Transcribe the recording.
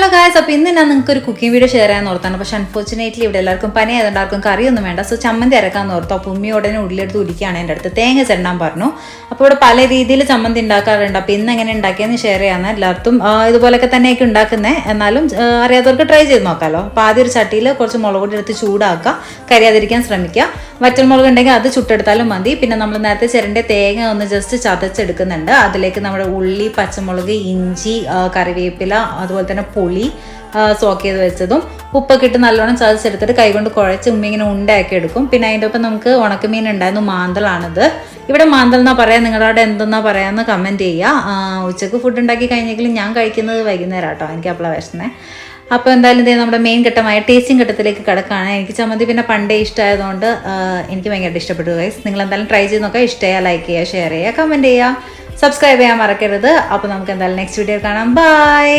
Hello guys, അപ്പോൾ ഇന്ന് ഞാൻ നിങ്ങൾക്ക് ഒരു കുക്കിംഗ് വീഡിയോ ഷെയർ ചെയ്യാൻ ഓർത്താണ്. പക്ഷേ അൺഫോർച്ചുനേറ്റ്ലി ഇവിടെ എല്ലാവർക്കും പനി ആയതുകൊണ്ട് ആർക്കും കറിയൊന്നും വേണ്ട. സോ ചമ്മന്തി അരക്കാമെന്ന് ഓർത്തു. അപ്പോൾ ഉമ്മി ഉടനെ ഉള്ളിലെടുത്ത് ഉരിക്കുകയാണ് എൻ്റെ അടുത്ത് തേങ്ങ ചെണ്ടാൻ പറഞ്ഞു. അപ്പോൾ ഇവിടെ പല രീതിയിൽ ചമ്മന്തി ഉണ്ടാക്കാറുണ്ട്. അപ്പോൾ ഇന്ന് എങ്ങനെ ഉണ്ടാക്കിയെന്ന് ഷെയർ ചെയ്യാമെന്ന്. എല്ലാവർക്കും ഇതുപോലൊക്കെ തന്നെയൊക്കെ ഉണ്ടാക്കുന്നത്. എന്നാലും അറിയാത്തവർക്ക് ട്രൈ ചെയ്ത് നോക്കാമല്ലോ. അപ്പോൾ ആദ്യം ഒരു ചട്ടിയിൽ കുറച്ച് മുളക് പൊടി എടുത്ത് ചൂടാക്കുക, കരിയാതിരിക്കാൻ ശ്രമിക്കുക. വറ്റൽമുളക് ഉണ്ടെങ്കിൽ അത് ചുട്ടെടുത്താലും മതി. പിന്നെ നമ്മൾ നേരത്തെ ചിരണ്ട തേങ്ങ ഒന്ന് ജസ്റ്റ് ചതച്ചെടുക്കുന്നുണ്ട്. അതിലേക്ക് നമ്മുടെ ഉള്ളി, പച്ചമുളക്, ഇഞ്ചി, കറിവേപ്പില, അതുപോലെ തന്നെ പുളി സോക്ക് ചെയ്ത് വെച്ചതും ഉപ്പൊക്കെ ഇട്ട് നല്ലോണം ചതച്ചെടുത്തിട്ട് കൈകൊണ്ട് കുഴച്ച് ഇങ്ങനെ ഉണ്ടാക്കി എടുക്കും. പിന്നെ അതിൻ്റെ ഒപ്പം നമുക്ക് ഉണക്കമീൻ ഉണ്ടായിരുന്നു, മാന്തളാണിത്. ഇവിടെ മാന്തൽ എന്നാ പറയാം, നിങ്ങളുടെ അവിടെ എന്തെന്നാ പറയാമെന്ന് കമൻറ്റ് ചെയ്യുക. ഉച്ചക്ക് ഫുഡ് ഉണ്ടാക്കി കഴിഞ്ഞെങ്കിലും ഞാൻ കഴിക്കുന്നത് വൈകുന്നേരം കേട്ടോ, എനിക്ക് അപ്പോഴാണ് വിശന്നേ. അപ്പോൾ എന്തായാലും ഇതേ നമ്മുടെ മെയിൻ ഘട്ടമായ ടേസ്റ്റിംഗ് ഘട്ടത്തിലേക്ക് കിടക്കുകയാണ്. എനിക്ക് ചമ്മന്തി പിന്നെ പണ്ടേ ഇഷ്ടമായതുകൊണ്ട് എനിക്ക് ഭയങ്കരമായിട്ട് ഇഷ്ടപ്പെട്ടു ഗൈസ്. നിങ്ങൾ എന്തായാലും ട്രൈ ചെയ്ത് നോക്കുക. ഇഷ്ടമായാൽ ലൈക്ക് ചെയ്യുക, ഷെയർ ചെയ്യുക, കമൻറ്റ് ചെയ്യുക, സബ്സ്ക്രൈബ് ചെയ്യാൻ മറക്കരുത്. അപ്പോൾ നമുക്ക് എന്തായാലും നെക്സ്റ്റ് വീഡിയോ കാണാം. ബൈ.